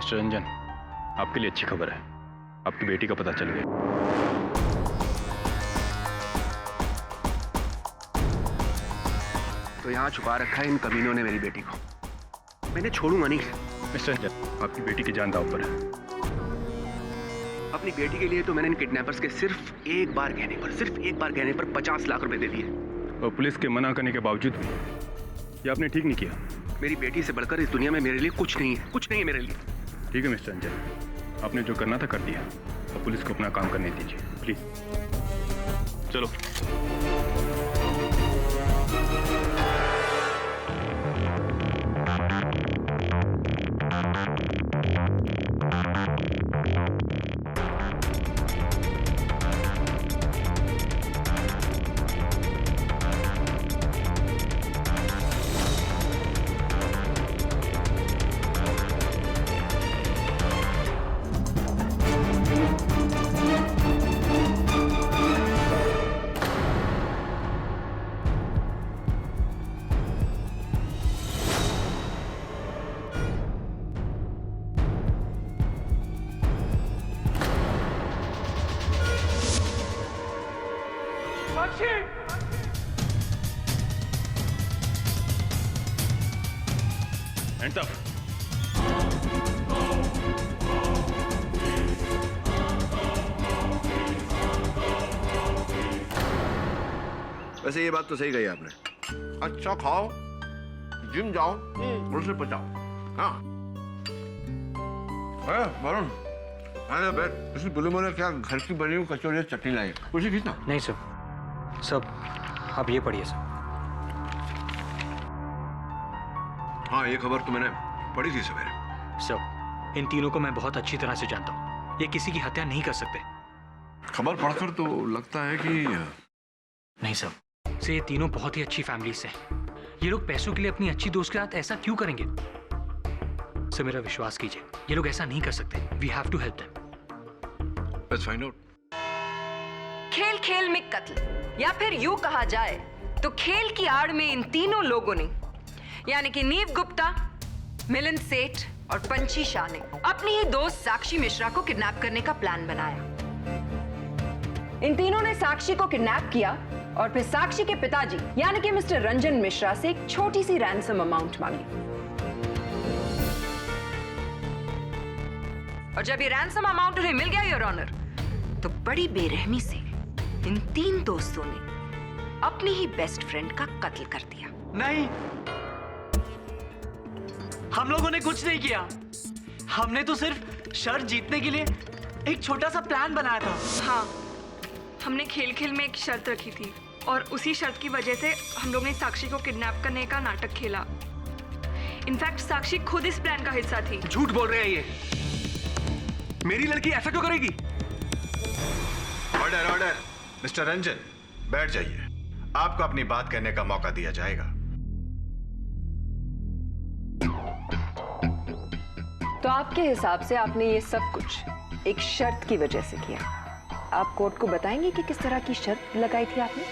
Mister Ranjan, आपके लिए अच्छी खबर है, आपकी बेटी का पता चल गया। तो यहाँ छुपा रखा है इन कमीनों ने मेरी बेटी को, मैंने छोड़ूंगा नहीं। मिस्टर रंजन, आपकी बेटी की जान दांव पर है। अपनी बेटी के लिए तो मैंने इन किडनैपर्स के सिर्फ एक बार कहने पर 50 लाख रुपए दे दिए। और पुलिस के मना करने के बावजूद भी ये आपने ठीक नहीं किया। मेरी बेटी से बढ़कर इस दुनिया में मेरे लिए कुछ नहीं है मेरे लिए। ठीक है मिस्टर रंजन, आपने जो करना था कर दिया, तो पुलिस को अपना काम करने दीजिए प्लीज। चलो। Hands up. वैसे ये बात तो सही कही आपने। अच्छा खाओ, जिम जाओ और उसे पचाओ। हाँ वरुण, अरे बैठ। इसी बुलबुल ने क्या घर की बनी हुई कचौड़ी चटनी लाई, उसे खींचना। नहीं सर, सब आप ये पढ़िए सर। हाँ ये खबर तो मैंने पढ़ी थी सवेरे। सर इन तीनों को मैं बहुत अच्छी तरह से जानता हूँ, ये किसी की हत्या नहीं कर सकते। खबर पढ़कर तो लगता है कि नहीं सर, ये तीनों बहुत ही अच्छी फैमिली से हैं। ये लोग पैसों के लिए अपनी अच्छी दोस्त के साथ ऐसा क्यों करेंगे? सर मेरा विश्वास कीजिए, ये लोग ऐसा नहीं कर सकते। We have to help them. Let's find out. खेल खेल में कत्ल, या फिर यूं कहा जाए तो खेल की आड़ में इन तीनों लोगों ने, यानी कि नीव गुप्ता, मिलिंद सेठ और पंछी शाह ने अपनी ही दोस्त साक्षी मिश्रा को किडनैप करने का प्लान बनाया। इन तीनों ने साक्षी को किडनैप किया और फिर साक्षी के पिताजी यानी कि मिस्टर रंजन मिश्रा से एक छोटी सी रैंसम अमाउंट मांगी। और जब ये रैंसम अमाउंट उन्हें मिल गया योर ऑनर, तो बड़ी बेरहमी से इन तीन दोस्तों ने अपनी ही बेस्ट फ्रेंड का कत्ल कर दिया। नहीं, हम लोगों ने कुछ नहीं किया। हमने तो सिर्फ शर्त जीतने के लिए एक छोटा सा प्लान बनाया था। हाँ, हमने खेल खेल में एक शर्त रखी थी और उसी शर्त की वजह से हम लोग ने साक्षी को किडनैप करने का नाटक खेला। इनफैक्ट साक्षी खुद इस प्लान का हिस्सा थी। झूठ बोल रहे हैं ये, मेरी लड़की ऐसा क्यों करेगी? Order order. मिस्टर रंजन बैठ जाइए, आपको अपनी बात कहने का मौका दिया जाएगा। तो आपके हिसाब से आपने ये सब कुछ एक शर्त की वजह से किया। आप कोर्ट को बताएंगे कि किस तरह की शर्त लगाई थी आपने?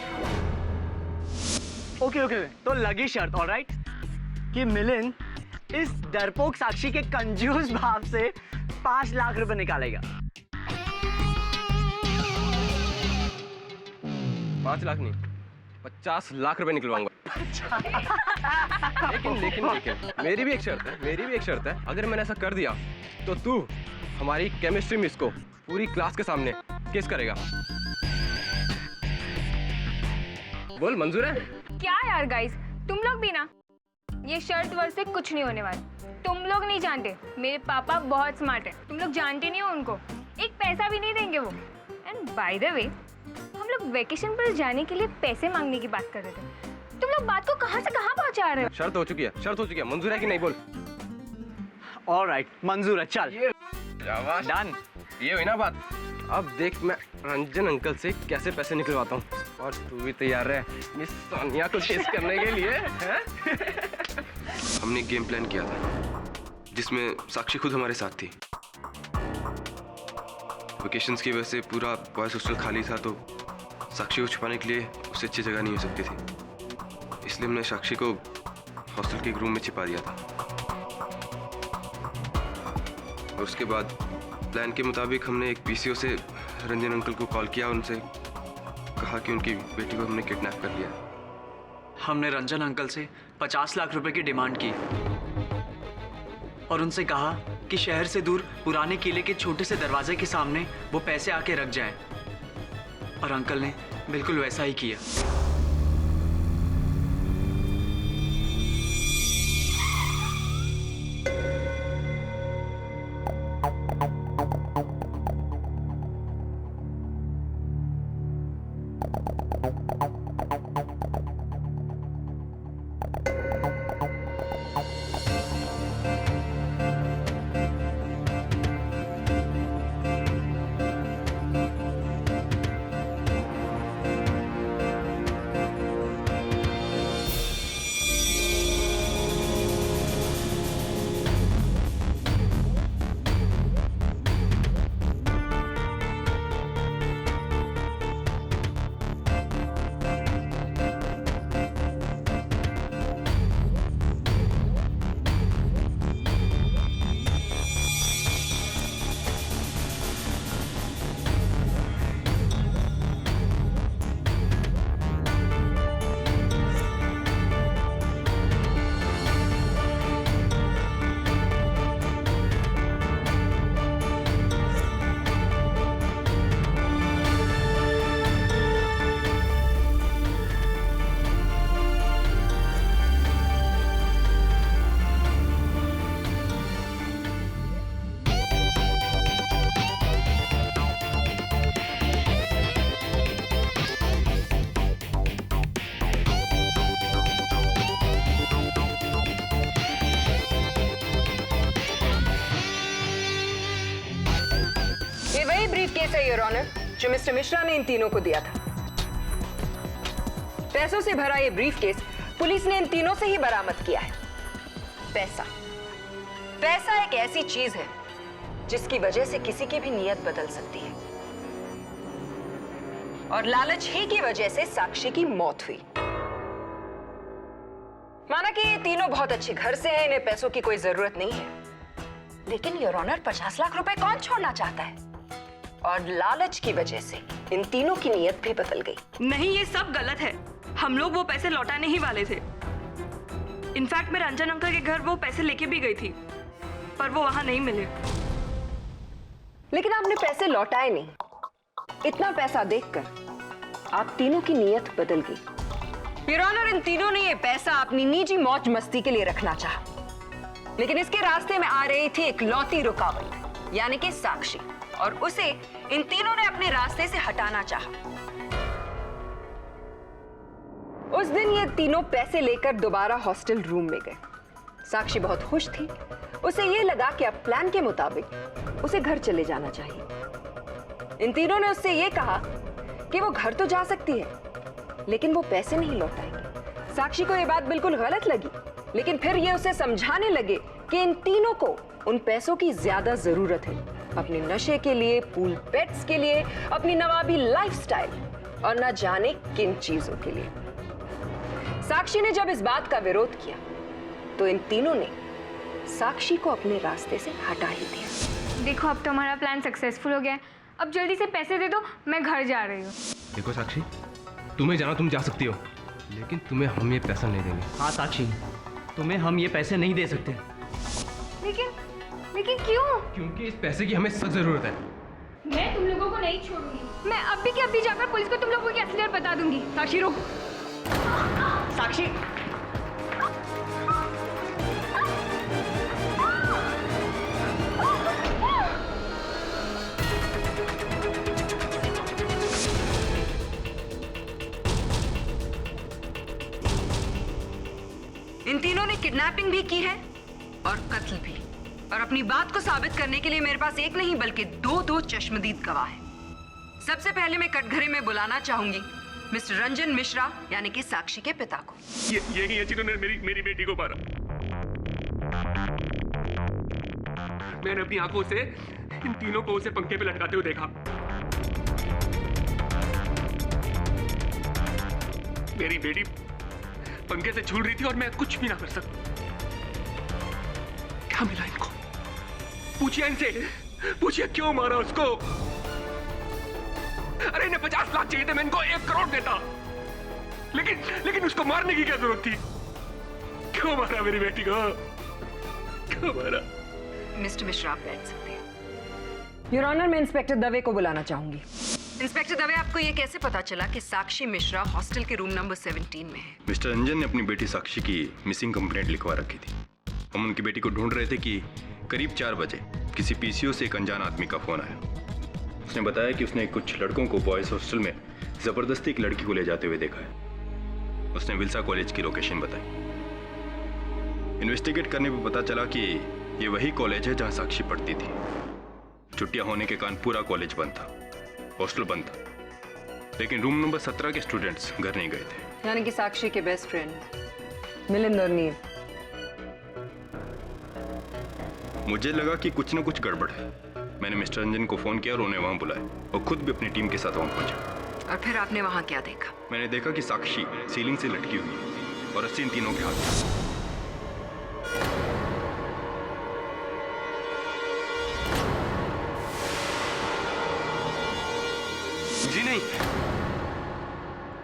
ओके, तो लगी शर्त, ऑलराइट, कि मिलिंद इस डरपोक साक्षी के कंजूस बाप से 5 लाख रुपए निकालेगा। 5 लाख नहीं, 50 लाख रुपए निकलवाऊंगा। लेकिन मेरी भी एक शर्त है। अगर मैंने ऐसा कर दिया तो तू हमारी केमिस्ट्री मिस को पूरी क्लास के सामने केस करेगा। बोल, मंजूर है? क्या यार गाइस, तुम लोग भी ना, ये शर्त वर्त से कुछ नहीं होने वाला। तुम लोग नहीं जानते, मेरे पापा बहुत स्मार्ट है। तुम लोग जानते नहीं हो उनको, एक पैसा भी नहीं देंगे वो। एंड बाय द वे, हम लोग वेकेशन पर जाने के लिए पैसे मांगने की बात कर रहे थे। तुम लोग बात को कहां से कहां पहुंचा रहे हो? शर्त हो चुकी है। मंजूर है कि नहीं? बोल। ऑलराइट, मंजूर है, चल डन। ये हुई ना बात। अब देख मैं रंजन अंकल से कैसे पैसे निकलवाता हूँ, और तू भी तैयार है मिस सोनिया को चेस करने के लिए? हमने एक गेम प्लान किया था जिसमें साक्षी खुद हमारे साथ थी। वेकेशंस की वजह से पूरा बॉयज हॉस्टल खाली था, तो साक्षी को छुपाने के लिए उससे अच्छी जगह नहीं हो सकती थी, इसलिए हमने साक्षी को हॉस्टल के एक रूम में छिपा दिया था। और उसके बाद प्लान के मुताबिक हमने एक पीसीओ से रंजन अंकल को कॉल किया, उनसे कहा कि उनकी बेटी को हमने किडनैप कर लिया। हमने रंजन अंकल से 50 लाख रुपए की डिमांड की और उनसे कहा कि शहर से दूर पुराने किले के छोटे से दरवाजे के सामने वो पैसे आके रख जाएं। और अंकल ने बिल्कुल वैसा ही किया। ब्रीफकेस है योर ऑनर, जो मिस्टर मिश्रा ने इन तीनों को दिया था। पैसों से भरा ये ब्रीफकेस पुलिस ने इन तीनों से ही बरामद किया है। पैसा एक ऐसी चीज है जिसकी वजह से किसी की भी नीयत बदल सकती है, और लालच ही की वजह से साक्षी की मौत हुई। माना कि ये तीनों बहुत अच्छे घर से हैं, इन्हें पैसों की कोई जरूरत नहीं है, लेकिन योर ऑनर 50 लाख रुपए कौन छोड़ना चाहता है? और लालच की वजह से इन तीनों की नीयत भी बदल गई। नहीं, ये सब गलत है। हम लोग वो पैसे लौटाने ही वाले थे। इनफैक्ट मैं रंजन अंकल के घर वो पैसे लेके भी गई थी, पर वो वहां नहीं मिले। लेकिन आपने पैसे लौटाए नहीं। इतना पैसा देखकर आप तीनों की नीयत बदल गई। योर ऑनर, इन तीनों ने ये पैसा अपनी निजी मौज मस्ती के लिए रखना चाहा, लेकिन इसके रास्ते में आ रही थी एक लौती रुकावट, यानी कि साक्षी, और उसे इन तीनों ने अपने रास्ते से हटाना चाहा। उस दिन ये तीनों पैसे लेकर दोबारा हॉस्टल रूम में गए। साक्षी बहुत खुश थी। उसे ये लगा कि अब प्लान के मुताबिक उसे घर चले जाना चाहिए। इन तीनों ने उससे ये कहा कि वो घर तो जा सकती है, लेकिन वो पैसे नहीं लौटाएंगे। साक्षी को ये बात बिल्कुल गलत लगी, लेकिन फिर ये उसे समझाने लगे कि इन तीनों को उन पैसों की ज्यादा जरूरत है, अपने नशे के लिए, पूल पेट्स के लिए, अपनी नवाबी लाइफस्टाइल और न जाने किन चीजों के लिए। साक्षी ने जब इस बात का विरोध किया तो इन तीनों ने साक्षी को अपने रास्ते से हटा ही दिया। देखो, अब तो हमारा प्लान सक्सेसफुल हो गया है। अब जल्दी से पैसे दे दो, मैं घर जा रही हूँ। देखो साक्षी, तुम्हें जाना तुम जा सकती हो, लेकिन तुम्हें हम ये पैसा नहीं देंगे। हाँ साक्षी, तुम्हें हम ये पैसे नहीं दे सकते। लेकिन क्यों? क्योंकि इस पैसे की हमें सख्त जरूरत है। मैं तुम लोगों को नहीं छोड़ूंगी। मैं अभी के अभी जाकर पुलिस को तुम लोगों की असलियत बता दूंगी। साक्षी रुक। साक्षी, इन तीनों ने किडनैपिंग भी की है और कत्ल भी, और अपनी बात को साबित करने के लिए मेरे पास एक नहीं बल्कि दो चश्मदीद गवाह हैं। सबसे पहले मैं कटघरे में बुलाना चाहूंगी मिस्टर रंजन मिश्रा, यानी कि साक्षी के पिता को। ये ही है जिन्होंने मेरी बेटी को मारा। मैंने अपनी आंखों से इन तीनों को उसे पंखे पे लटकाते हुए देखा। मेरी बेटी पंखे से झूल रही थी और मैं कुछ भी ना कर सकता। क्या मिला इनको? पूछिए इनसे, पूछिए क्यों मारा उसको। अरे इन्हें 50 लाख चाहिए थे, मैं इनको 1 करोड़ देता, लेकिन उसको मारने की क्या जरूरत थी? क्यों मारा मेरी बेटी को? क्यों मारा? मिस्टर मिश्रा, आप बैठ सकते हैं। योर ऑनर, मैं इंस्पेक्टर दवे को बुलाना चाहूंगी। इंस्पेक्टर दवे, आपको ये कैसे पता चला कि साक्षी मिश्रा हॉस्टल के रूम नंबर 17 में है? मिस्टर रंजन ने अपनी बेटी साक्षी की मिसिंग कंप्लेंट लिखवा रखी थी। हम उनकी बेटी को ढूंढ रहे थे कि करीब 4 बजे किसी पीसीओ से एक अनजान आदमी का फोन आया। उसने बताया कि उसने कुछ लड़कों को बॉयज हॉस्टल में जबरदस्ती एक लड़की को ले जाते हुए देखा है। उसने विल्सा कॉलेज की लोकेशन बताई। इन्वेस्टिगेट करने पर पता चला कि ये वही कॉलेज है जहां साक्षी पढ़ती थी। छुट्टियां होने के कारण पूरा कॉलेज बंद था, हॉस्टल बंद था, लेकिन रूम नंबर 17 के स्टूडेंट्स घर नहीं गए थे। यानी कि साक्षी के बेस्ट फ्रेंड मिलिंद और नीव। मुझे लगा कि कुछ ना कुछ गड़बड़ है। मैंने मिस्टर रंजन को फोन किया और उन्हें वहां बुलाया और खुद भी अपनी टीम के साथ वहां पहुंचा। और फिर आपने वहां क्या देखा? मैंने देखा कि साक्षी सीलिंग से लटकी हुई है और रस्सी इन तीनों के हाथ में। जी नहीं,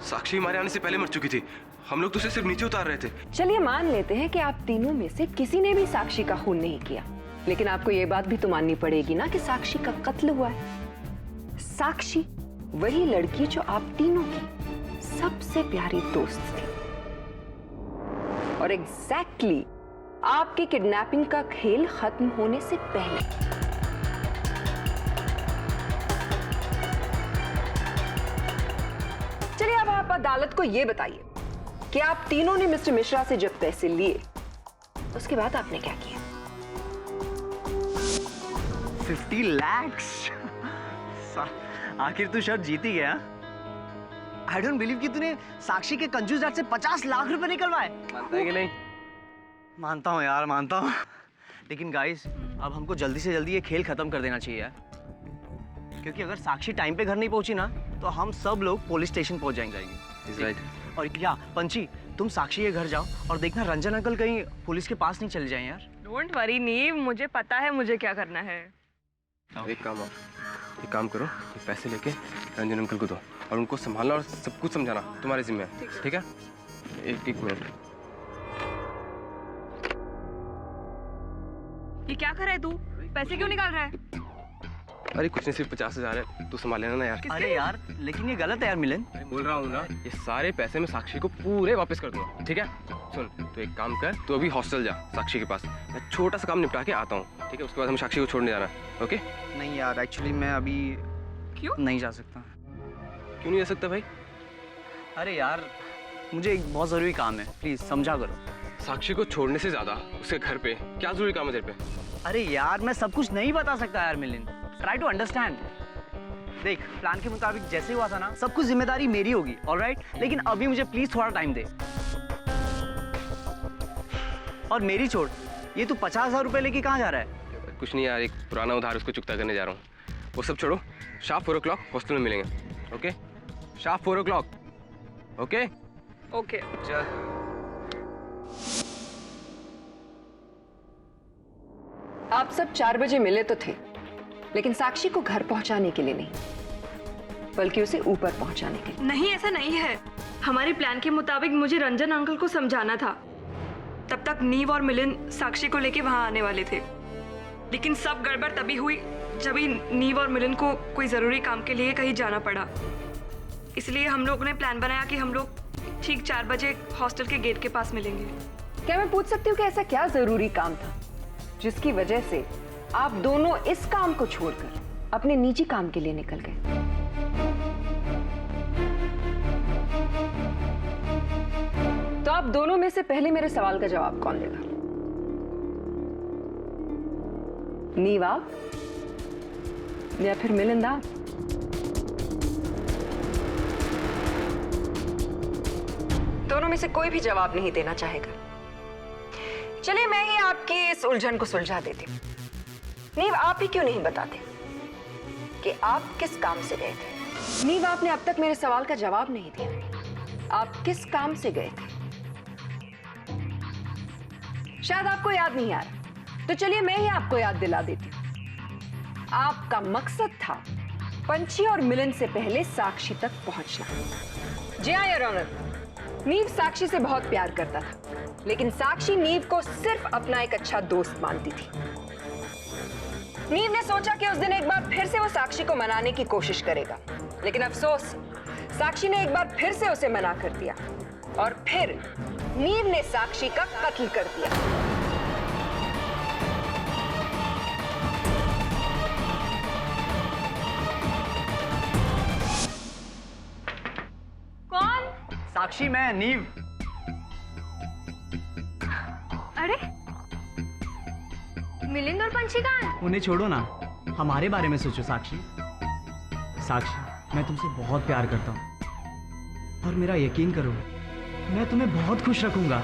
साक्षी हमारे आने से पहले मर चुकी थी। हम लोग तो उसे सिर्फ नीचे उतार रहे थे। चलिए मान लेते हैं कि आप तीनों में से किसी ने भी साक्षी का खून नहीं किया, लेकिन आपको ये बात भी तो माननी पड़ेगी ना कि साक्षी का कत्ल हुआ है। साक्षी वही लड़की जो आप तीनों की सबसे प्यारी दोस्त थी और एग्जैक्टली आपकी किडनैपिंग का खेल खत्म होने से पहले। चलिए अब आप अदालत को यह बताइए कि आप तीनों ने मिस्टर मिश्रा से जब पैसे लिए उसके बाद आपने क्या किया? 50 lakhs। आखिर तू शर्त जीत ही गया। आई डोंट बिलीव कि तूने साक्षी के कंजूस डैड से 50 लाख रुपए निकलवाए। मानता है कि नहीं? मानता हूँ यार, मानता हूँ, लेकिन गाइस अब हमको जल्दी से जल्दी ये खेल खत्म कर देना चाहिए यार, क्योंकि अगर साक्षी टाइम पे घर नहीं पहुंची ना तो हम सब लोग पुलिस स्टेशन पहुंच जाएंगे। राइट। और क्या पंची, तुम साक्षी के घर जाओ और देखना रंजन अंकल कहीं पुलिस के पास नहीं चले जाएं यार। डोंट वरी नीव, मुझे पता है मुझे क्या करना है। एक काम करो, ये पैसे लेके रंजन अंकल को दो और उनको संभालना और सब कुछ समझाना तुम्हारे जिम्मे है, ठीक है? एक मिनट। ये क्या कर रहा है तू? पैसे क्यों निकाल रहा है? अरे कुछ नहीं, सिर्फ 50,000 है, तू संभाल लेना ना यार। अरे यार लेकिन ये गलत है यार मिलन। बोल रहा हूँ ना, ये सारे पैसे मैं साक्षी को पूरे वापस कर दूंगा, ठीक है? सुन, तू एक काम कर, तू अभी हॉस्टल जा साक्षी के पास, मैं छोटा सा काम निपटा के आता हूँ, ठीक है? उसके बाद हम साक्षी को छोड़ने जाना, ओके? नहीं यार, एक्चुअली मैं अभी क्यों नहीं जा सकता। क्यों नहीं जा सकता भाई? अरे यार मुझे एक बहुत जरूरी काम है, प्लीज समझा करो। साक्षी को छोड़ने से ज्यादा उसके घर पे क्या जरूरी काम है तेरे पे? अरे यार मैं सब कुछ नहीं बता सकता यार मिलिन, ट्राई टू अंडरस्टैंड। देख, प्लान के मुताबिक जैसे हुआ था ना, सब कुछ जिम्मेदारी मेरी होगी, ऑलराइट? लेकिन अभी मुझे प्लीज थोड़ा टाइम दे। और मेरी छोड़, ये तू 50,000 रुपए लेके कहाँ जा रहा है? कुछ नहीं यार, एक पुराना उधार उसको चुकता करने जा रहा हूँ। वो सब छोड़ो, शार्प 4 o'clock हॉस्टल में मिलेंगे, okay? Sharp 4 o'clock, okay? Okay. चल। आप सब 4 बजे मिले तो थे, लेकिन साक्षी को घर पहुंचाने के लिए नहीं, बल्कि उसे ऊपर पहुंचाने के लिए। नहीं, ऐसा नहीं है। हमारे प्लान के मुताबिक मुझे रंजन अंकल को समझाना था। तब तक नीव और मिलिंद साक्षी को लेके वहां आने वाले थे, लेकिन सब गड़बड़ तभी हुई जब ही नीव और मिलिंद को कोई जरूरी काम के लिए कहीं जाना पड़ा। इसलिए हम लोगों ने प्लान बनाया कि हम लोग ठीक 4 बजे हॉस्टल के गेट के पास मिलेंगे। क्या मैं पूछ सकती हूँ कि ऐसा क्या जरूरी काम था जिसकी वजह से आप दोनों इस काम को छोड़कर अपने निजी काम के लिए निकल गए? तो आप दोनों में से पहले मेरे सवाल का जवाब कौन देगा? नीव आप या फिर मिलिंद आप? दोनों में से कोई भी जवाब नहीं देना चाहेगा। चलिए मैं ही आपकी इस उलझन को सुलझा देती हूँ। नीव, आप ही क्यों नहीं बताते कि आप किस काम से गए थे? नीव, आपने अब तक मेरे सवाल का जवाब नहीं दिया। आप किस काम से गए थे? शायद आपको याद नहीं आ रहा, तो चलिए मैं ही आपको याद दिला देती हूँ। आपका मकसद था पंछी और मिलन से पहले साक्षी तक पहुंचना। जी हाँ योर ऑनर, नीव साक्षी से बहुत प्यार करता था, लेकिन साक्षी नीव को सिर्फ अपना एक अच्छा दोस्त मानती थी। नीव ने सोचा कि उस दिन एक बार फिर से वो साक्षी को मनाने की कोशिश करेगा, लेकिन अफसोस साक्षी ने एक बार फिर से उसे मना कर दिया और फिर नीव ने साक्षी का कत्ल कर दिया। कौन? साक्षी, मैं नीव। अरे मिलिंद और पंछी कहाँ हैं? उन्हें छोड़ो ना, हमारे बारे में सोचो साक्षी। साक्षी, मैं तुमसे बहुत प्यार करता हूँ और मेरा यकीन करो, मैं तुम्हें बहुत खुश रखूंगा।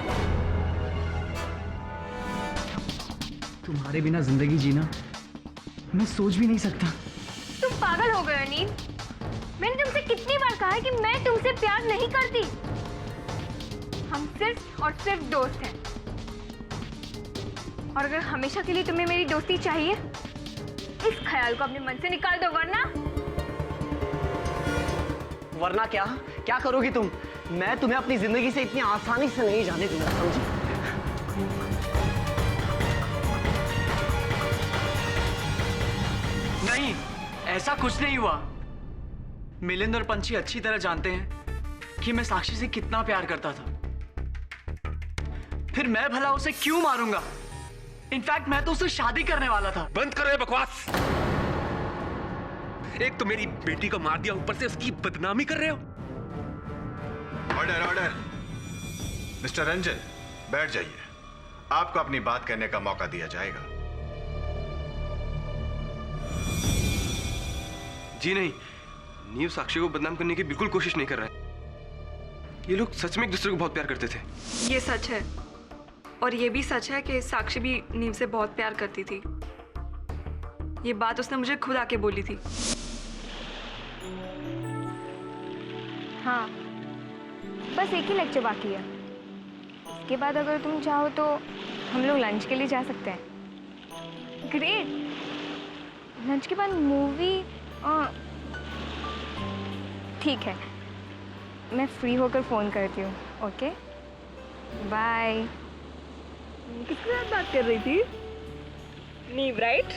तुम्हारे बिना जिंदगी जीना मैं सोच भी नहीं सकता। तुम पागल हो गए हो नीव। मैंने तुमसे कितनी बार कहा है कि मैं तुमसे प्यार नहीं करती। हम सिर्फ और सिर्फ दोस्त हैं, और अगर हमेशा के लिए तुम्हें मेरी दोस्ती चाहिए, इस ख्याल को अपने मन से निकाल दो, वरना क्या क्या करोगी तुम? मैं तुम्हें अपनी जिंदगी से इतनी आसानी से नहीं जाने दूंगा, समझी? नहीं, ऐसा कुछ नहीं हुआ। मिलिंद और पंछी अच्छी तरह जानते हैं कि मैं साक्षी से कितना प्यार करता था। फिर मैं भला उसे क्यों मारूंगा? इनफैक्ट मैं तो उससे शादी करने वाला था। बंद करो ये बकवास। एक तो मेरी बेटी को मार दिया, ऊपर से उसकी बदनामी कर रहे हो। Order order. मिस्टर रंजन, बैठ जाइए। आपको अपनी बात कहने का मौका दिया जाएगा। जी नहीं, नीव साक्षी को बदनाम करने की बिल्कुल कोशिश नहीं कर रहा है। ये लोग सच में एक दूसरे को बहुत प्यार करते थे। ये सच है, और ये भी सच है कि साक्षी भी नीव से बहुत प्यार करती थी। ये बात उसने मुझे खुद आके बोली थी। हाँ, बस एक ही लेक्चर बाकी है। इसके बाद अगर तुम चाहो तो हम लोग लंच के लिए जा सकते हैं। ग्रेट। लंच के बाद मूवी? ठीक है, मैं फ्री होकर फ़ोन करती हूँ। Okay, bye. किसके साथ बात कर रही थी? नीव, राइट?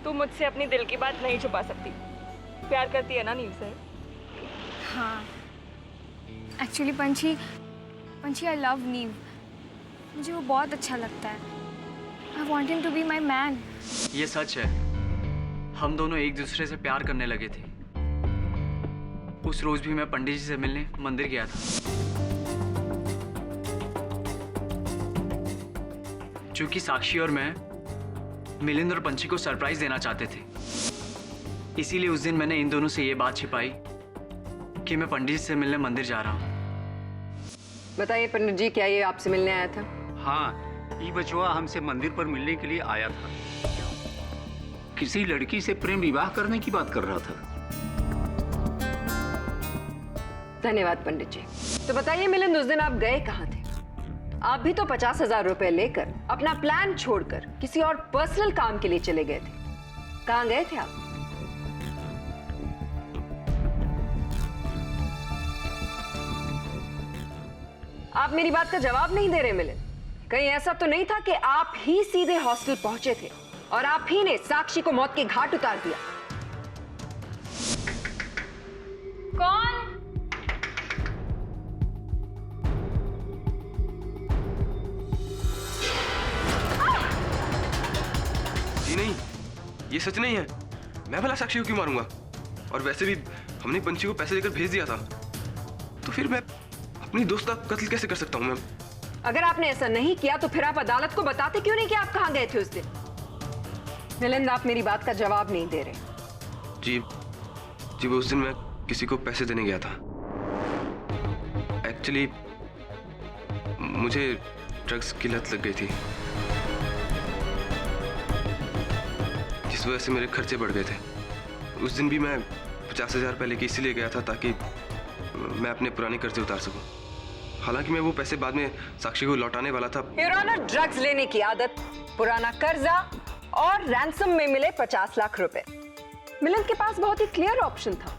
तू मुझसे अपनी दिल की बात नहीं छुपा सकती। प्यार करती है ना नीव से? हाँ, एक्चुअली पंछी, आई लव नीव। मुझे वो बहुत अच्छा लगता है। I want him to be my man. ये सच है, हम दोनों एक दूसरे से प्यार करने लगे थे। उस रोज भी मैं पंडित जी से मिलने मंदिर गया था, क्योंकि साक्षी और मैं मिलिंद और पंछी को सरप्राइज देना चाहते थे। इसीलिए उस दिन मैंने इन दोनों से ये बात छिपाई कि मैं पंडित जी से मिलने मंदिर जा रहा हूँ। बताइए पंडित जी, क्या ये आपसे मिलने आया था? हाँ, ये बचवा हमसे मंदिर पर मिलने के लिए आया था। किसी लड़की से प्रेम विवाह करने की बात कर रहा था। धन्यवाद पंडित जी। तो बताइए मिलिंद, उस दिन आप गए कहाँ थे? आप भी तो 50,000 रुपए लेकर अपना प्लान छोड़कर किसी और पर्सनल काम के लिए चले गए थे। कहाँ गए थे आप? आप मेरी बात का जवाब नहीं दे रहे मिलिंद। कहीं ऐसा तो नहीं था कि आप ही सीधे हॉस्टल पहुंचे थे और आप ही ने साक्षी को मौत के घाट उतार दिया? कौन? जी नहीं, ये सच नहीं है। मैं भला साक्षी को क्यों मारूंगा? और वैसे भी हमने पंछी को पैसे देकर भेज दिया था, तो फिर मैं अपनी दोस्त का कत्ल कैसे कर सकता हूँ मैम? अगर आपने ऐसा नहीं किया तो फिर आप अदालत को बताते क्यों नहीं कि आप कहां गए थे उस दिन? मिलिंद, आप मेरी बात का जवाब नहीं दे रहे। जी वो उस दिन मैं किसी को पैसे देने गया था। एक्चुअली मुझे ड्रग्स की लत लग गई थी, जिस वजह से मेरे खर्चे बढ़ गए थे। उस दिन भी मैं 50,000 पहले के इसीलिए गया था ताकि मैं अपने पुराने कर्जे उतार सकूं। हालांकि मैं वो पैसे बाद में साक्षी को लौटाने वाला था। योर ऑनर, ड्रग्स लेने की आदत, पुराना कर्जा और रैंसम में मिले 50 लाख रुपए। मिलन के पास बहुत ही क्लियर ऑप्शन था,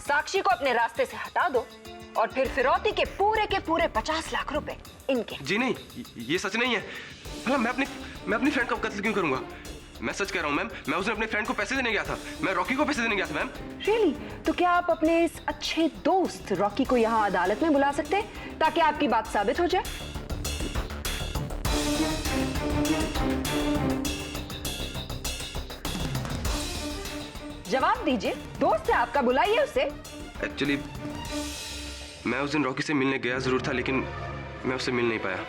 साक्षी को अपने रास्ते से हटा दो और फिर फिरौती के पूरे 50 लाख रुपए इनके। जी नहीं, ये सच नहीं है। भला मैं अपनी फ्रेंड का कत्ल क्यों करूंगा? मैं सच कह रहा हूँ मैम, मैं उस दिन अपने फ्रेंड को पैसे देने गया था। मैं रॉकी को पैसे देने गया था मैम। रियली? तो क्या आप अपने इस अच्छे दोस्त रॉकी को यहाँ अदालत में बुला सकते हैं ताकि आपकी बात साबित हो जाए? जवाब दीजिए, दोस्त है आपका, बुलाइए उसे। एक्चुअली मैं उस दिन रॉकी से मिलने गया जरूर था, लेकिन मैं उससे मिल नहीं पाया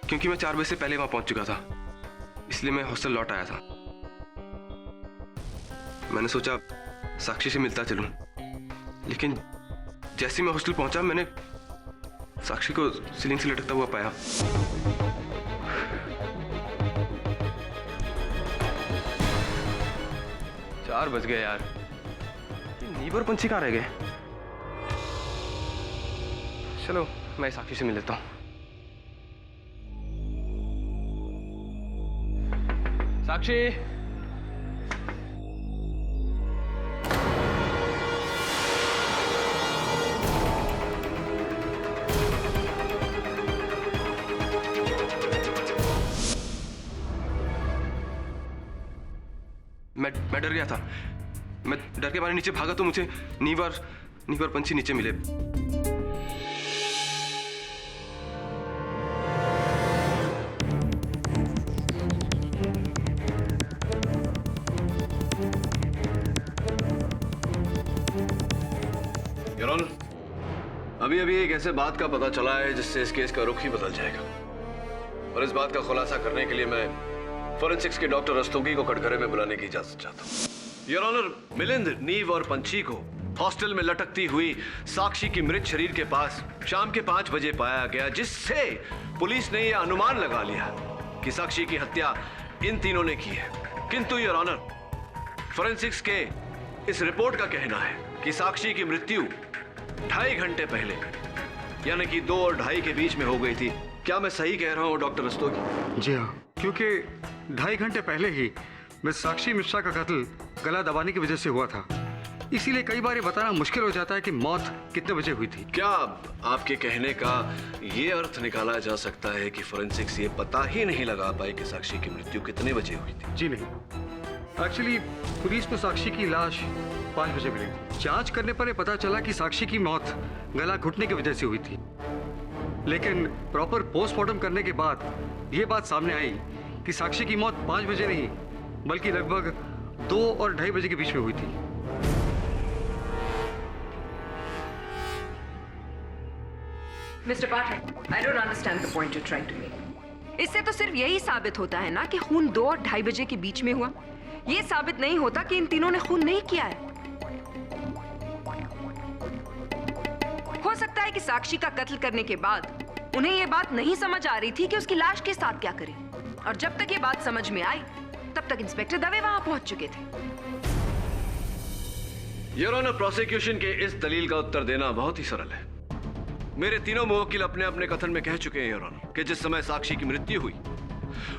क्योंकि मैं 4 बजे से पहले वहां पहुंच चुका था। इसलिए मैं हॉस्टल लौट आया था। मैंने सोचा साक्षी से मिलता चलूं, लेकिन जैसे मैं हॉस्टल पहुंचा मैंने साक्षी को सीलिंग से लटकता हुआ पाया। चार बज गए यार, नीव और पंछी कहाँ रह गए? चलो मैं साक्षी से मिल लेता हूँ। साक्षी, मैं डर गया था। मैं डर के मारे नीचे भागा तो मुझे नीव और पंछी नीचे मिले। योर ऑनर, अभी एक ऐसे बात का पता चला है जिससे इस केस का रुख ही बदल जाएगा, और इस बात का खुलासा करने के लिए मैं फोरेंसिक्स के डॉक्टर रस्तोगी को कटघरे में बुलाने की इजाजत चाहता हूँ। योर ऑनर, मिलिंद, नीव और पंछी को हॉस्टल में लटकती हुई साक्षी की मृत शरीर के पास शाम के 5 बजे पाया गया, जिससे पुलिस ने यह अनुमान लगा लिया कि साक्षी की हत्या इन तीनों ने की है। किंतु योर ऑनर, फोरेंसिक्स के इस रिपोर्ट का कहना है कि साक्षी की मृत्यु 2.5 घंटे पहले, यानी कि 2 और 2.5 के बीच में हो गई थी। क्या मैं सही कह रहा हूँ डॉक्टर रस्तोगी? जी हाँ, क्योंकि 2.5 घंटे पहले ही मिस साक्षी मिश्रा का कत्ल गला दबाने की वजह से हुआ था। इसीलिए कई बार ये बताना मुश्किल हो जाता है कि मौत कितने बजे हुई थी। क्या आपके कहने का ये अर्थ निकाला जा सकता है कि फोरेंसिक्स ये पता ही नहीं लगा पाई कि साक्षी की मृत्यु कितने बजे हुई थी? जी नहीं, एक्चुअली पुलिस को साक्षी की लाश 5 बजे मिली। जांच करने पर यह पता चला कि साक्षी की मौत गला घुटने की वजह से हुई थी, लेकिन प्रॉपर पोस्टमार्टम करने के बाद यह बात सामने आई कि साक्षी की मौत 5 बजे नहीं बल्कि लगभग 2 और 2.5 बजे के बीच में हुई थी। Mister Pathak, I don't understand the point you're trying to make. इससे तो सिर्फ यही साबित होता है ना कि खून 2 और 2.5 बजे के बीच में हुआ। ये साबित नहीं होता कि इन तीनों ने खून नहीं किया है। हो सकता है कि साक्षी का कत्ल करने के बाद उन्हें ये बात नहीं समझ आ रही थी कि उसकी लाश के साथ क्या करें, और जब तक ये बात समझ में आई तब तक इंस्पेक्टर दवे वहां पहुंच चुके थे। योर ऑनर, प्रोसिक्यूशन के इस दलील का उत्तर देना बहुत ही सरल है। मेरे तीनों मुवक्किल अपने अपने कथन में कह चुके हैं योर ऑनर कि जिस समय साक्षी की मृत्यु हुई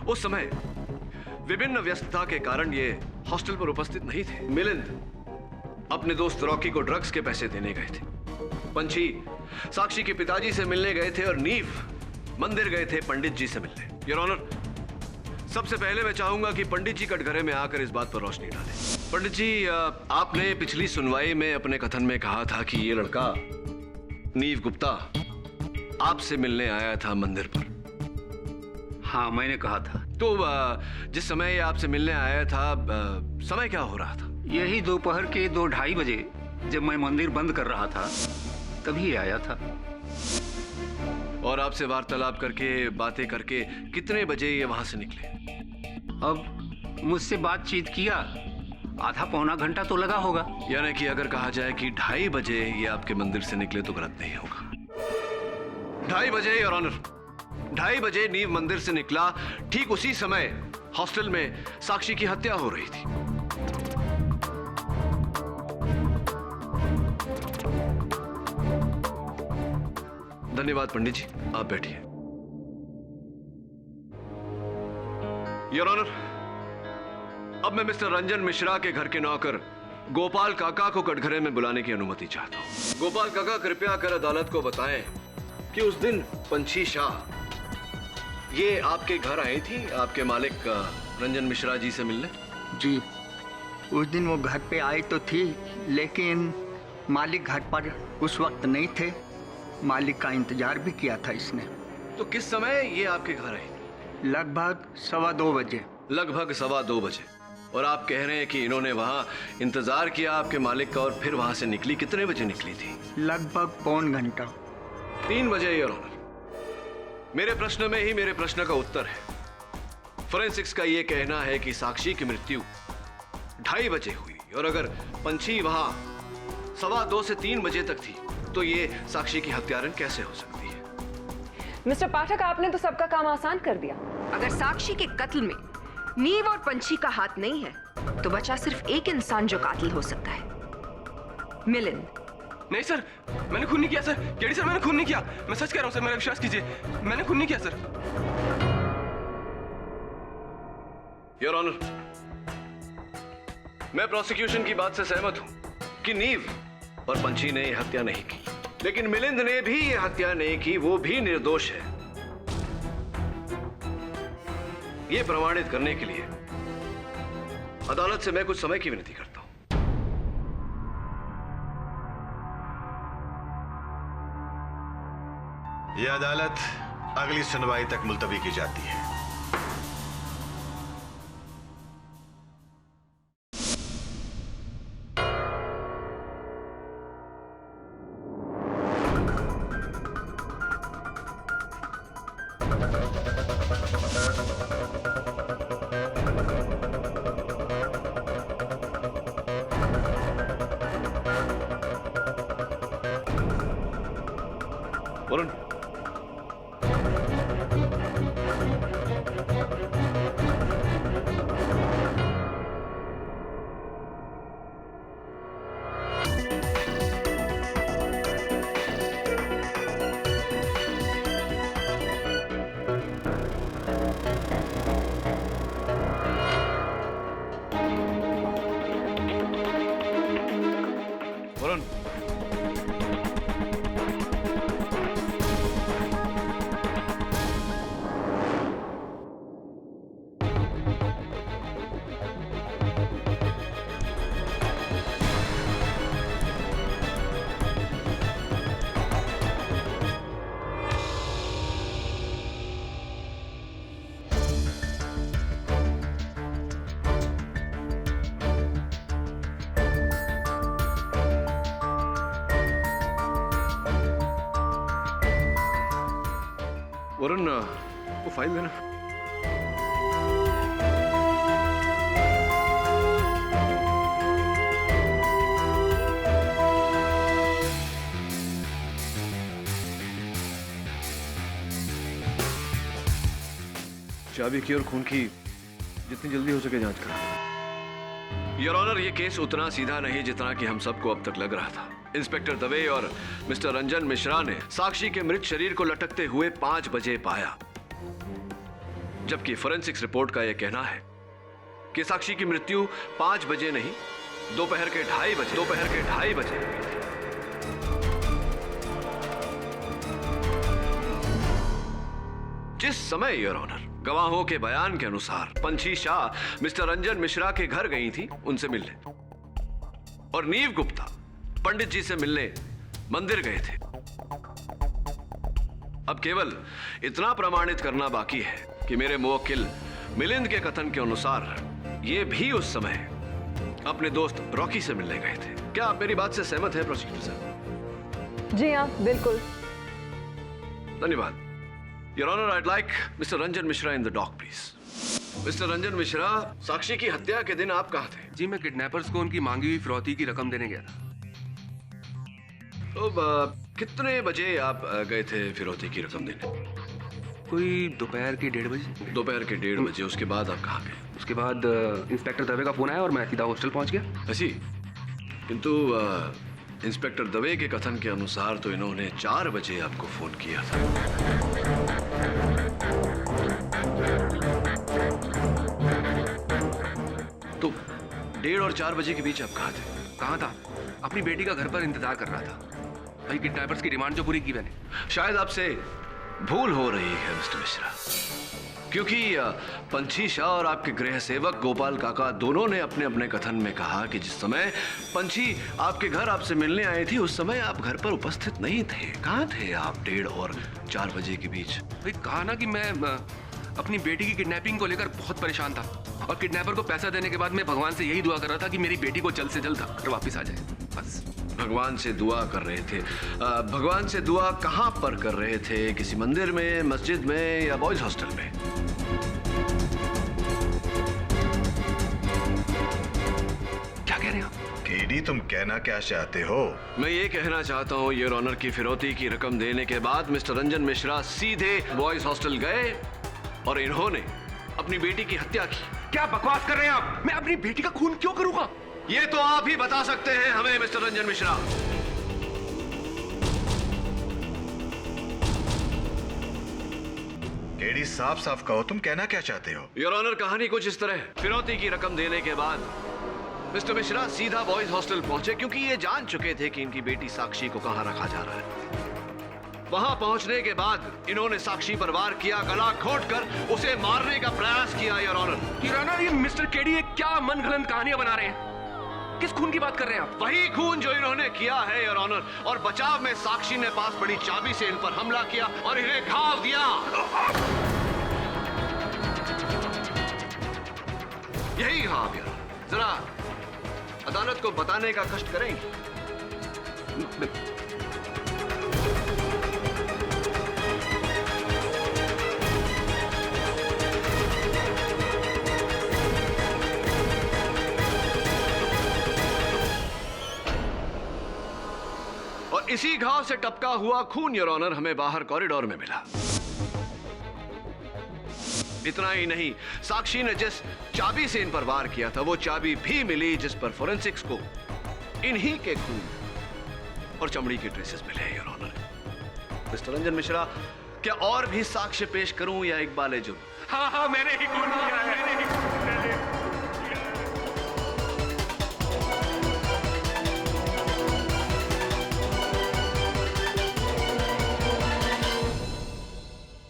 उस समय विभिन्न व्यस्तता के कारण ये हॉस्टल पर उपस्थित नहीं थे। मिलिंद अपने दोस्त रॉकी को ड्रग्स के पैसे देने गए थे, पंछी साक्षी के पिताजी से मिलने गए थे, और नीव मंदिर गए थे पंडित जी से मिलने। योर ऑनर, सबसे पहले मैं चाहूंगा कि पंडित जी कटघरे में आकर इस बात पर रोशनी डालें। पंडित जी, आपने पिछली सुनवाई में अपने कथन में कहा था कि ये लड़का नीव गुप्ता आपसे मिलने आया था मंदिर पर। हाँ, मैंने कहा था। तो जिस समय ये आपसे मिलने आया था, समय क्या हो रहा था? यही दोपहर के 2-2.5 बजे, जब मैं मंदिर बंद कर रहा था तभी आया था। और आपसे वार्तालाप करके, बातें करके कितने बजे ये वहां से निकले? अब मुझसे बातचीत किया, आधा पौना घंटा तो लगा होगा। यानी कि अगर कहा जाए कि 2:30 बजे ये आपके मंदिर से निकले तो गलत नहीं होगा। 2:30 बजे योर ऑनर, 2:30 बजे नीव मंदिर से निकला। ठीक उसी समय हॉस्टल में साक्षी की हत्या हो रही थी। धन्यवाद पंडित जी, आप बैठिए। योर ऑनर, अब मैं मिस्टर रंजन मिश्रा के घर के नौकर गोपाल काका को कटघरे में बुलाने की अनुमति चाहता हूं। गोपाल काका, कृपया कर अदालत को बताएं कि उस दिन पंछी शाह ये आपके घर आई थी आपके मालिक रंजन मिश्रा जी से मिलने? जी, उस दिन वो घर पे आई तो थी, लेकिन मालिक घर पर उस वक्त नहीं थे। मालिक का इंतजार भी किया था इसने। तो किस समय ये आपके घर आई? लगभग 2:15 बजे। लगभग 2:15 बजे। और आप कह रहे हैं कि इन्होंने वहां इंतजार किया आपके मालिक का, और फिर वहां से निकली? कितने बजे निकली थी? लगभग पौन घंटा। 3 बजे, योर ऑनर। मेरे प्रश्न में ही मेरे प्रश्न का उत्तर है। फोरेंसिक्स का यह कहना है कि साक्षी की मृत्यु 2:30 बजे हुई, और अगर पंछी वहां 2:15 से 3 बजे तक थी तो ये साक्षी की हत्यारन कैसे हो सकती है? मिस्टर पाठक, आपने तो सबका काम आसान कर दिया। अगर साक्षी के कत्ल में नीव और पंछी का हाथ नहीं है तो बचा सिर्फ एक इंसान जो कातिल हो सकता है, मिलिंद। नहीं सर, मैंने खून नहीं किया सर। केडी सर, मैंने खून नहीं किया। मैं सच कह रहा हूँ सर, मेरा विश्वास कीजिए, मैंने खून नहीं किया सर। योर ऑनर, मैं प्रोसिक्यूशन की बात से सहमत हूं कि नीव और पंछी ने हत्या नहीं की, लेकिन मिलिंद ने भी ये हत्या नहीं की, वो भी निर्दोष है। ये प्रमाणित करने के लिए अदालत से मैं कुछ समय की विनती करता हूं। यह अदालत अगली सुनवाई तक मुलतवी की जाती है। वरुण, वरुण, वरुण, वो फाइल देना। चाबी की और खून की जितनी जल्दी हो सके जांच करा। योर ऑनर, ये केस उतना सीधा नहीं जितना कि हम सबको अब तक लग रहा था। इंस्पेक्टर दवे और मिस्टर रंजन मिश्रा ने साक्षी के मृत शरीर को लटकते हुए 5 बजे पाया, जबकि फोरेंसिक्स रिपोर्ट का यह कहना है कि साक्षी की मृत्यु 5 बजे नहीं, दोपहर के 2:30 बजे हुई थी। जिस समय योर ऑनर गवाहों के बयान के अनुसार पंछी शाह मिस्टर रंजन मिश्रा के घर गई थी उनसे मिलने, और नीव गुप्ता पंडित जी से मिलने मंदिर गए थे। अब केवल इतना प्रमाणित करना बाकी है कि मेरे मुवक्किल मिलिंद के कथन के अनुसार ये भी उस समय अपने दोस्त रॉकी से मिलने गए थे। क्या आप मेरी बात से सहमत हैं प्रोसिक्यूटर साहब? जी हाँ, बिल्कुल। धन्यवाद। Your honour, I'd like Mr. Ranjan Mishra in the dock, please. Mister Ranjan Mishra, Sakshi की हत्या के दिन आप कहाँ थे? जी, मैं किडनैपर्स को उनकी मांगी हुई फिरौती की रकम देने गया था। तो कितने बजे आप गए थे फिरौती की रकम देने? कोई दोपहर के 1:30 बजे। दोपहर के 1:30 बजे। उसके बाद आप कहाँ गए? उसके बाद इंस्पेक्टर दवे का फोन आया और मैं सीधा हॉस्टल पहुंच गया। ऐसी? किंतु इंस्पेक्टर दवे के कथन के अनुसार तो इन्होंने 4 बजे आपको फोन किया था। तो 1:30 और 4 बजे के बीच आप कहाँ थे? कहाँ था? अपनी बेटी का घर पर इंतजार कर रहा था। भाई किडनैपर्स की डिमांड जो पूरी की मैंने। शायद आपसे भूल हो रही है मिस्टर मिश्रा, क्योंकि पंछी शाह और आपके गृह सेवक गोपाल काका दोनों ने अपने अपने कथन में कहा कि जिस समय पंछी आपके घर आपसे मिलने आई थी उस समय आप घर पर उपस्थित नहीं थे। कहाँ थे आप 1:30 और 4 बजे के बीच? भाई कहा ना कि मैं अपनी बेटी की किडनैपिंग को लेकर बहुत परेशान था और किडनैपर को पैसा देने के बाद मैं भगवान से यही दुआ कर रहा था कि मेरी बेटी को जल्द से जल्द घर वापस आ जाए, बस। भगवान से दुआ कर रहे थे? भगवान से दुआ कहाँ पर कर रहे थे? किसी मंदिर में, मस्जिद में या बॉयज हॉस्टल में? क्या कह रहे हैं आप? केडी, तुम कहना क्या चाहते हो? मैं ये कहना चाहता हूँ योर ऑनर की फिरौती की रकम देने के बाद मिस्टर रंजन मिश्रा सीधे बॉयज हॉस्टल गए और इन्होंने अपनी बेटी की हत्या की। क्या बकवास कर रहे हैं आप? मैं अपनी बेटी का खून क्यों करूंगा? ये तो आप ही बता सकते हैं हमें मिस्टर रंजन मिश्रा। केडी, साफ साफ कहो, तुम कहना क्या चाहते हो? योर ऑनर, कहानी कुछ इस तरह। फिरौती की रकम देने के बाद मिस्टर मिश्रा सीधा बॉयज हॉस्टल पहुंचे, क्योंकि ये जान चुके थे कि इनकी बेटी साक्षी को कहां रखा जा रहा है। वहां पहुंचने के बाद इन्होंने साक्षी पर वार किया, गला घोंटकर उसे मारने का प्रयास किया। योर ऑनर, ये मिस्टर केडी क्या मनगढ़ंत कहानियां बना रहे हैं? किस खून की बात कर रहे हैं आप? वही खून जो इन्होंने किया है योर ऑनर, और बचाव में साक्षी ने पास पड़ी चाबी से इन पर हमला किया और इन्हें घाव दिया। यही घाव यार, जरा अदालत को बताने का कष्ट करेंगे? और इसी घाव से टपका हुआ खून योर ऑनर हमें बाहर कॉरिडोर में मिला। इतना ही नहीं, साक्षी ने जिस चाबी से इन पर वार किया था वो चाबी भी मिली, जिस पर फोरेंसिक्स को इन्हीं के खून और चमड़ी के ट्रेसेस मिले। Your honour, mister Ranjan Mishra, क्या और भी साक्ष्य पेश करूं या इकबाल जुर्म? हाँ, मैंने ही खून किया है।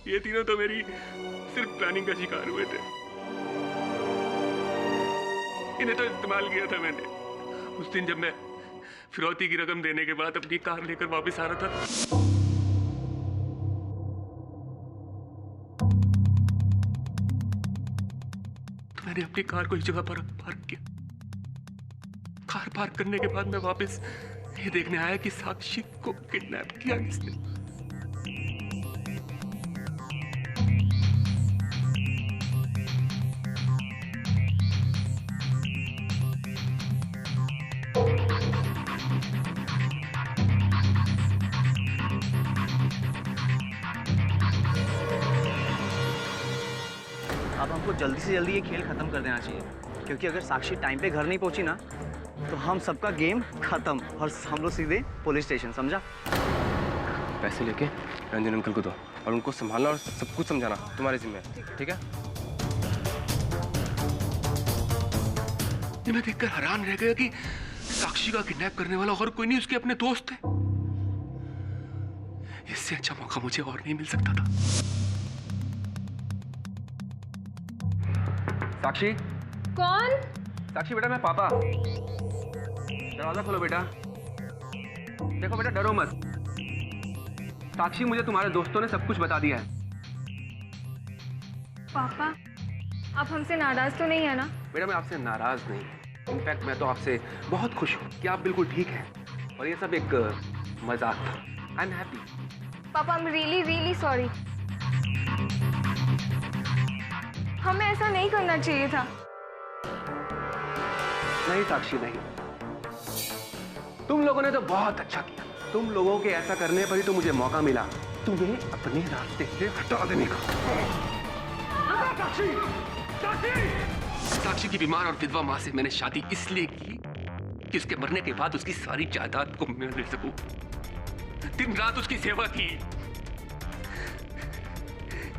ये तीनों तो मेरी सिर्फ प्लानिंग का शिकार हुए थे। इन्हें तो इस्तेमाल किया था मैंने। उस दिन जब मैं फिरौती की रकम देने के बाद अपनी कार लेकर वापस आ रहा था, तो मैंने अपनी कार को इस जगह पर पार्क किया। कार पार्क करने के बाद मैं वापस ये देखने आया कि साक्षी को किडनैप किया किसने। अब हमको जल्दी से जल्दी ये खेल खत्म कर देना चाहिए, क्योंकि अगर साक्षी टाइम पे घर नहीं पहुंची ना तो हम सबका गेम खत्म और हम लोग सीधे पुलिस स्टेशन, समझा? पैसे लेके रंजन अंकल को दो और उनको संभालना और सब कुछ समझाना तुम्हारे जिम्मे है, ठीक है? मैं देखकर हैरान रह गया कि साक्षी का किडनैप करने वाला और कोई नहीं, उसके अपने दोस्त थे। इससे अच्छा मौका मुझे और नहीं मिल सकता था। साक्षी। कौन? साक्षी बेटा, मैं पापा। दरवाजा खोलो बेटा। देखो बेटा, डरो मत। साक्षी, मुझे तुम्हारे दोस्तों ने सब कुछ बता दिया है। पापा, आप हमसे नाराज तो नहीं है ना? बेटा, मैं आपसे नाराज नहीं, इनफैक्ट मैं तो आपसे बहुत खुश हूँ कि आप बिल्कुल ठीक हैं और ये सब एक मजाक था। I am happy. पापा, I am really really sorry. हमें ऐसा नहीं करना चाहिए था। नहीं साक्षी, नहीं। तुम लोगों ने तो बहुत अच्छा किया। तुम लोगों के ऐसा करने पर ही तो मुझे मौका मिला तुम्हें अपने रास्ते से हटा देने का। साक्षी की बीमार और विधवा माँ से मैंने शादी इसलिए की कि उसके मरने के बाद उसकी सारी जायदाद को मैं ले सकूं। दिन रात उसकी सेवा की,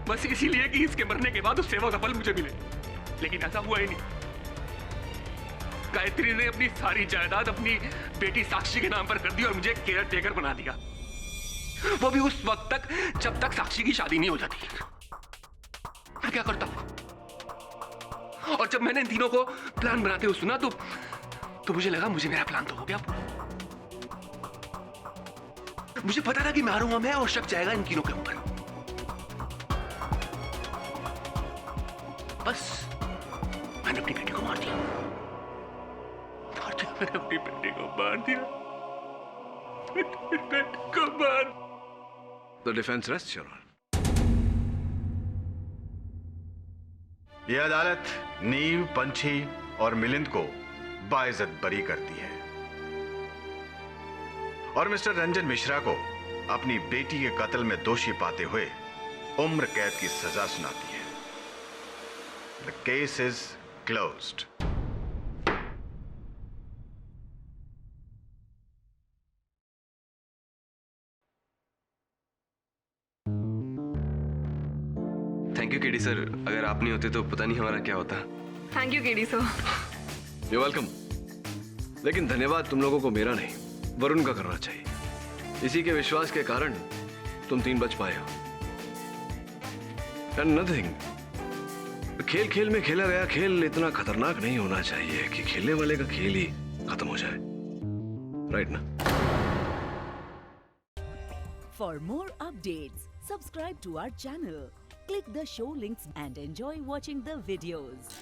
बस इसीलिए कि इसके मरने के बाद उस सेवा का फल मुझे मिले। लेकिन ऐसा हुआ ही नहीं। गायत्री ने अपनी सारी जायदाद अपनी बेटी साक्षी के नाम पर कर दी और मुझे केयर टेकर बना दिया, वो भी उस वक्त तक जब तक साक्षी की शादी नहीं हो जाती। मैं क्या करता? और जब मैंने इन तीनों को प्लान बनाते हुए सुना तो मुझे लगा मुझे मेरा प्लान तो हो गया। मुझे पता था कि मारूंगा मैं और शक जाएगा इन तीनों के ऊपर। बस मैंने अपनी बेटी को मार दिया। मैंने अपनी बेटी को मार दिया। बेटी को मार। The defense rests, Your Honor. यह अदालत नीव, पंछी और मिलिंद को बाइज्जत बरी करती है और मिस्टर रंजन मिश्रा को अपनी बेटी के कत्ल में दोषी पाते हुए उम्र कैद की सजा सुनाती है। The case is closed. Thank you KD sir, अगर आप नहीं होते तो पता नहीं हमारा क्या होता। Thank you KD sir. You're welcome. लेकिन धन्यवाद तुम लोगों को मेरा नहीं, वरुण का करना चाहिए। इसी के विश्वास के कारण तुम तीन बच पाए हो। And nothing. खेल खेल में खेला गया खेल इतना खतरनाक नहीं होना चाहिए कि खेलने वाले का खेल ही खत्म हो जाए, राइट ना? For more updates, subscribe to our channel, click the show links and enjoy watching the videos.